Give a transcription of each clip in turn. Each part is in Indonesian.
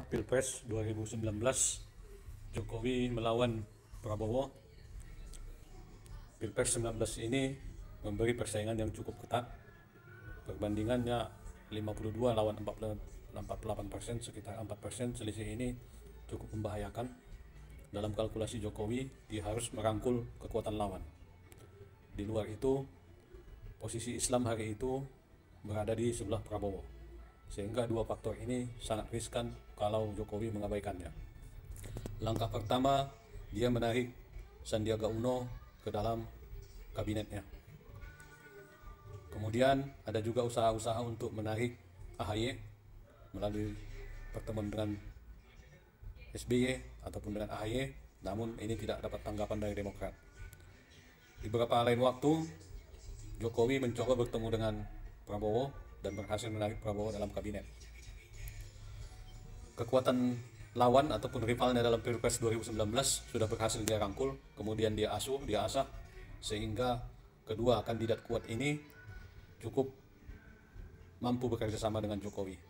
Pilpres 2019, Jokowi melawan Prabowo. Pilpres 19 ini memberi persaingan yang cukup ketat. Perbandingannya 52 lawan 48%, sekitar 4%. Selisih ini cukup membahayakan. Dalam kalkulasi Jokowi, dia harus merangkul kekuatan lawan. Di luar itu, posisi Islam hari itu berada di sebelah Prabowo, sehingga dua faktor ini sangat riskan kalau Jokowi mengabaikannya. Langkah pertama, dia menarik Sandiaga Uno ke dalam kabinetnya. Kemudian ada juga usaha-usaha untuk menarik AHY melalui pertemuan dengan SBY ataupun dengan AHY, namun ini tidak dapat tanggapan dari Demokrat. Di beberapa lain waktu, Jokowi mencoba bertemu dengan Prabowo dan berhasil menarik Prabowo dalam kabinet. Kekuatan lawan ataupun rivalnya dalam Pilpres 2019 sudah berhasil dia rangkul, kemudian dia asah, sehingga kedua kandidat kuat ini cukup mampu bekerja sama dengan Jokowi.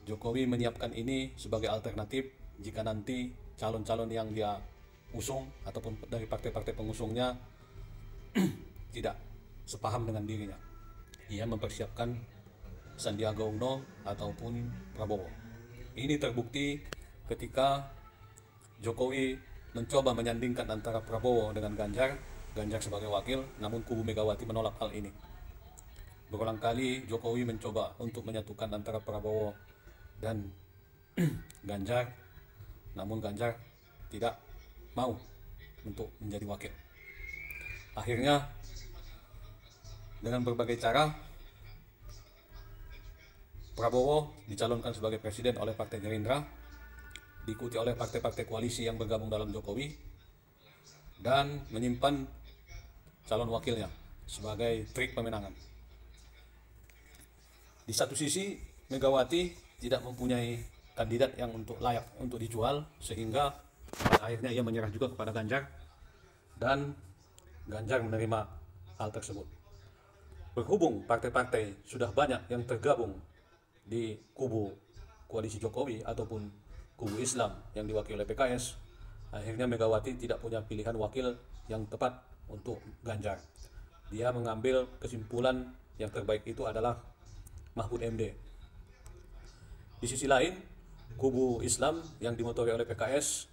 Jokowi menyiapkan ini sebagai alternatif jika nanti calon-calon yang dia usung ataupun dari partai-partai pengusungnya tidak sepaham dengan dirinya. Ia mempersiapkan Sandiaga Uno ataupun Prabowo. Ini terbukti ketika Jokowi mencoba menyandingkan antara Prabowo dengan Ganjar sebagai wakil, namun kubu Megawati menolak hal ini. Berulang kali Jokowi mencoba untuk menyatukan antara Prabowo dan Ganjar, namun Ganjar tidak mau untuk menjadi wakil. Akhirnya dengan berbagai cara, Prabowo dicalonkan sebagai presiden oleh Partai Gerindra, diikuti oleh partai-partai koalisi yang bergabung dalam Jokowi, dan menyimpan calon wakilnya sebagai trik pemenangan. Di satu sisi, Megawati tidak mempunyai kandidat yang layak untuk dijual, sehingga akhirnya ia menyerah juga kepada Ganjar, dan Ganjar menerima hal tersebut. Berhubung partai-partai sudah banyak yang tergabung di kubu koalisi Jokowi ataupun kubu Islam yang diwakili oleh PKS, akhirnya Megawati tidak punya pilihan wakil yang tepat untuk Ganjar. Dia mengambil kesimpulan yang terbaik itu adalah Mahfud MD. Di sisi lain, kubu Islam yang dimotori oleh PKS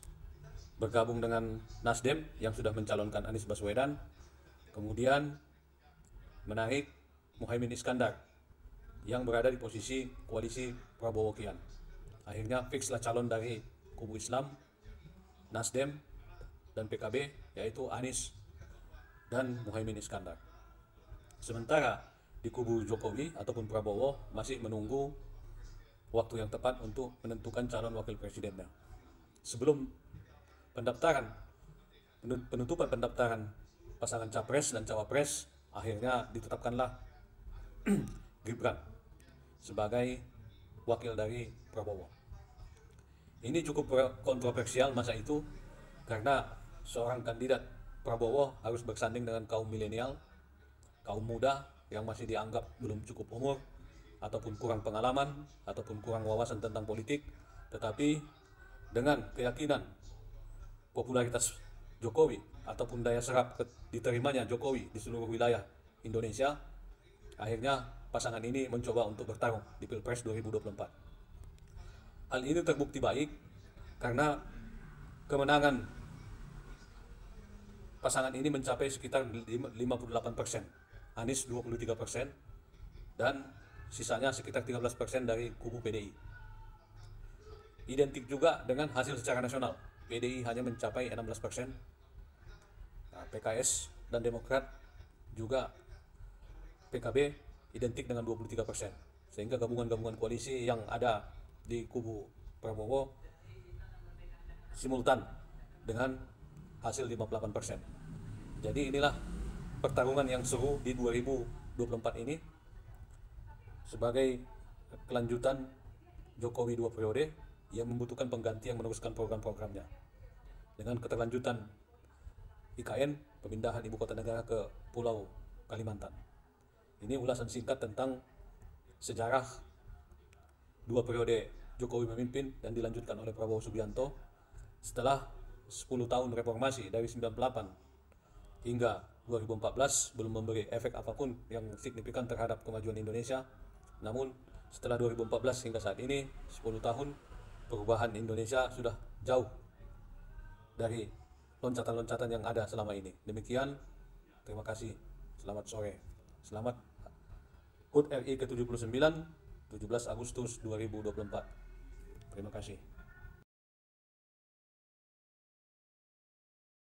bergabung dengan Nasdem yang sudah mencalonkan Anies Baswedan, kemudian menarik Muhaimin Iskandar yang berada di posisi koalisi Prabowo Kian. Akhirnya fixlah calon dari kubu Islam, Nasdem, dan PKB, yaitu Anies dan Muhaimin Iskandar. Sementara di kubu Jokowi ataupun Prabowo masih menunggu waktu yang tepat untuk menentukan calon wakil presidennya. Sebelum penutupan pendaftaran pasangan capres dan cawapres, akhirnya ditetapkanlah Gibran sebagai wakil dari Prabowo. Ini cukup kontroversial masa itu karena seorang kandidat Prabowo harus bersanding dengan kaum milenial, kaum muda yang masih dianggap belum cukup umur ataupun kurang pengalaman ataupun kurang wawasan tentang politik, tetapi dengan keyakinan popularitas Jokowi ataupun daya serap diterimanya Jokowi di seluruh wilayah Indonesia, akhirnya pasangan ini mencoba untuk bertarung di Pilpres 2024. Hal ini terbukti baik karena kemenangan pasangan ini mencapai sekitar 58%, Anies 23%, dan sisanya sekitar 13% dari kubu PDI. Identik juga dengan hasil secara nasional. PDI hanya mencapai 16%. PKS dan Demokrat juga PKB identik dengan 23%. Sehingga gabungan-gabungan koalisi yang ada di kubu Prabowo simultan dengan hasil 58%. Jadi inilah pertarungan yang seru di 2024 ini sebagai kelanjutan Jokowi 2 periode yang membutuhkan pengganti yang meneruskan program-programnya. Dengan keterlanjutan IKN, pemindahan ibu kota negara ke Pulau Kalimantan. Ini ulasan singkat tentang sejarah 2 periode Jokowi memimpin dan dilanjutkan oleh Prabowo Subianto setelah 10 tahun reformasi dari 98 hingga 2014 belum memberi efek apapun yang signifikan terhadap kemajuan Indonesia. Namun setelah 2014 hingga saat ini 10 tahun, perubahan Indonesia sudah jauh dari loncatan-loncatan yang ada selama ini. Demikian, terima kasih. Selamat sore. Selamat HUT RI ke-79 17 Agustus 2024. Terima kasih.